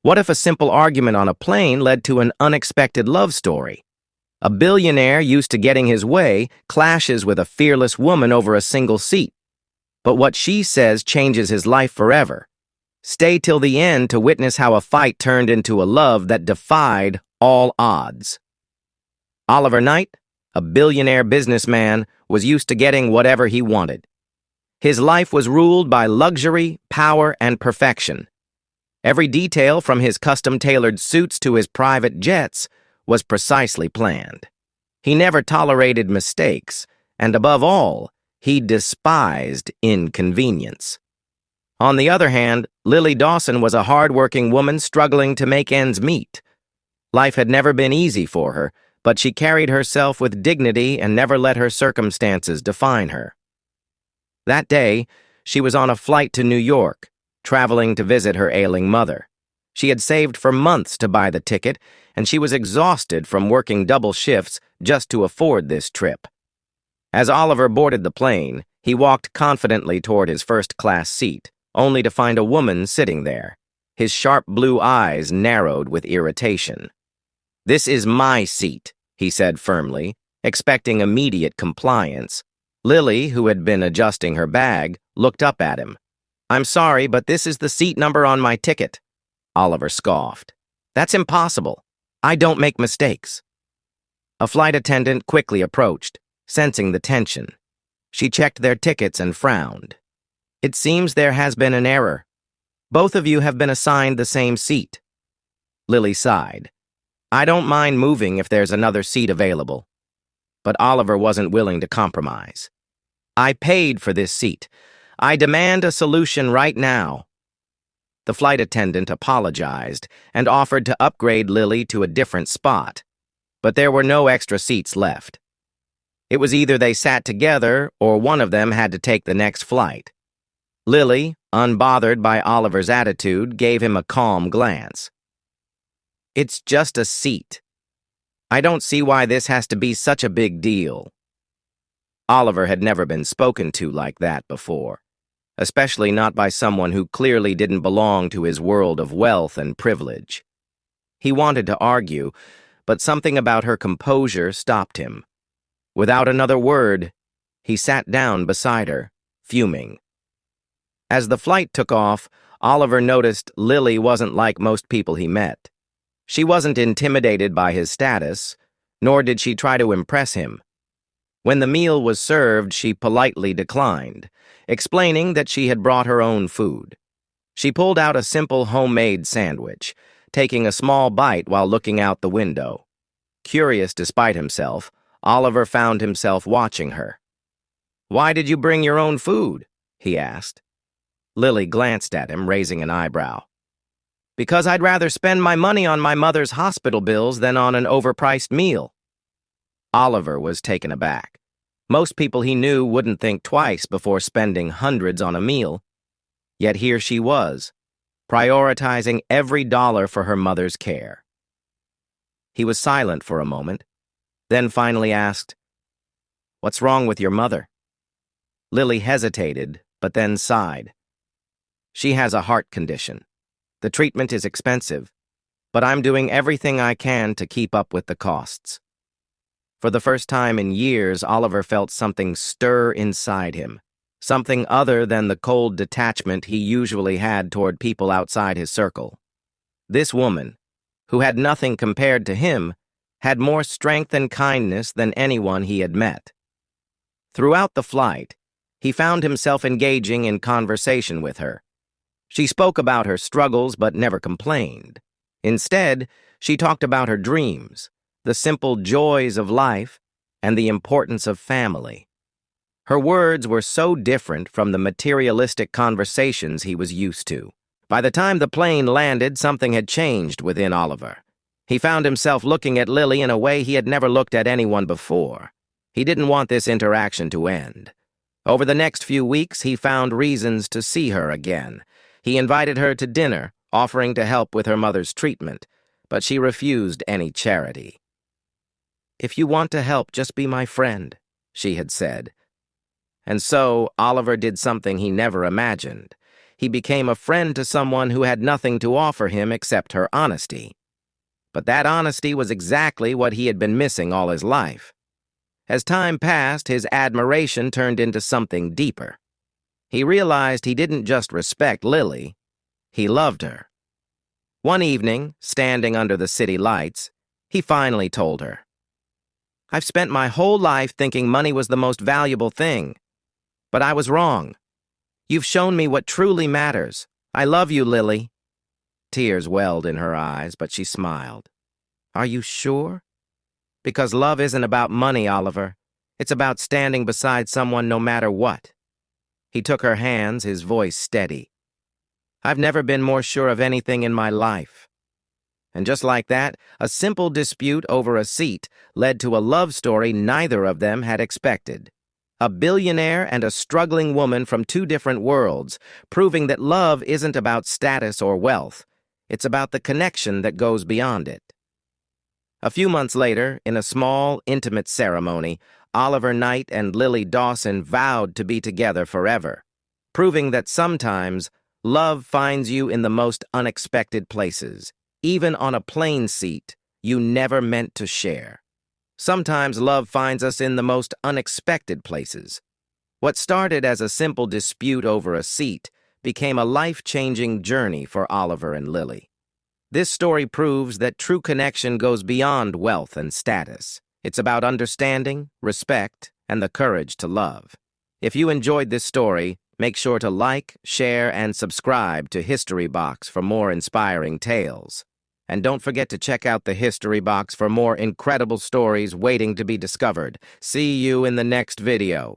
What if a simple argument on a plane led to an unexpected love story? A billionaire used to getting his way clashes with a fearless woman over a single seat. But what she says changes his life forever. Stay till the end to witness how a fight turned into a love that defied all odds. Oliver Knight, a billionaire businessman, was used to getting whatever he wanted. His life was ruled by luxury, power, and perfection. Every detail, from his custom-tailored suits to his private jets, was precisely planned. He never tolerated mistakes, and above all, he despised inconvenience. On the other hand, Lily Dawson was a hard-working woman struggling to make ends meet. Life had never been easy for her, but she carried herself with dignity and never let her circumstances define her. That day, she was on a flight to New York, traveling to visit her ailing mother. She had saved for months to buy the ticket, and she was exhausted from working double shifts just to afford this trip. As Oliver boarded the plane, he walked confidently toward his first-class seat, only to find a woman sitting there. His sharp blue eyes narrowed with irritation. "This is my seat," he said firmly, expecting immediate compliance. Lily, who had been adjusting her bag, looked up at him. "I'm sorry, but this is the seat number on my ticket." Oliver scoffed. "That's impossible. I don't make mistakes." A flight attendant quickly approached, sensing the tension. She checked their tickets and frowned. "It seems there has been an error. Both of you have been assigned the same seat." Lily sighed. "I don't mind moving if there's another seat available." But Oliver wasn't willing to compromise. "I paid for this seat. I demand a solution right now." The flight attendant apologized and offered to upgrade Lily to a different spot, but there were no extra seats left. It was either they sat together or one of them had to take the next flight. Lily, unbothered by Oliver's attitude, gave him a calm glance. "It's just a seat. I don't see why this has to be such a big deal." Oliver had never been spoken to like that before, especially not by someone who clearly didn't belong to his world of wealth and privilege. He wanted to argue, but something about her composure stopped him. Without another word, he sat down beside her, fuming. As the flight took off, Oliver noticed Lily wasn't like most people he met. She wasn't intimidated by his status, nor did she try to impress him. When the meal was served, she politely declined, explaining that she had brought her own food. She pulled out a simple homemade sandwich, taking a small bite while looking out the window. Curious despite himself, Oliver found himself watching her. "Why did you bring your own food?" he asked. Lily glanced at him, raising an eyebrow. "Because I'd rather spend my money on my mother's hospital bills than on an overpriced meal." Oliver was taken aback. Most people he knew wouldn't think twice before spending hundreds on a meal. Yet here she was, prioritizing every dollar for her mother's care. He was silent for a moment, then finally asked, "What's wrong with your mother?" Lily hesitated, but then sighed. "She has a heart condition. The treatment is expensive, but I'm doing everything I can to keep up with the costs." For the first time in years, Oliver felt something stir inside him, something other than the cold detachment he usually had toward people outside his circle. This woman, who had nothing compared to him, had more strength and kindness than anyone he had met. Throughout the flight, he found himself engaging in conversation with her. She spoke about her struggles but never complained. Instead, she talked about her dreams, the simple joys of life, and the importance of family. Her words were so different from the materialistic conversations he was used to. By the time the plane landed, something had changed within Oliver. He found himself looking at Lily in a way he had never looked at anyone before. He didn't want this interaction to end. Over the next few weeks, he found reasons to see her again. He invited her to dinner, offering to help with her mother's treatment, but she refused any charity. "If you want to help, just be my friend," she had said. And so, Oliver did something he never imagined. he became a friend to someone who had nothing to offer him except her honesty. But that honesty was exactly what he had been missing all his life. As time passed, his admiration turned into something deeper. He realized he didn't just respect Lily, he loved her. One evening, standing under the city lights, he finally told her, "I've spent my whole life thinking money was the most valuable thing. But I was wrong. You've shown me what truly matters. I love you, Lily." Tears welled in her eyes, but she smiled. "Are you sure? Because love isn't about money, Oliver. It's about standing beside someone no matter what." He took her hands, his voice steady. "I've never been more sure of anything in my life." And just like that, a simple dispute over a seat led to a love story neither of them had expected. A billionaire and a struggling woman from two different worlds, proving that love isn't about status or wealth. It's about the connection that goes beyond it. A few months later, in a small, intimate ceremony, Oliver Knight and Lily Dawson vowed to be together forever, proving that sometimes love finds you in the most unexpected places, even on a plane seat you never meant to share. Sometimes love finds us in the most unexpected places. What started as a simple dispute over a seat became a life-changing journey for Oliver and Lily. This story proves that true connection goes beyond wealth and status. It's about understanding, respect, and the courage to love. If you enjoyed this story, make sure to like, share, and subscribe to History Box for more inspiring tales. And don't forget to check out the History Box for more incredible stories waiting to be discovered. See you in the next video.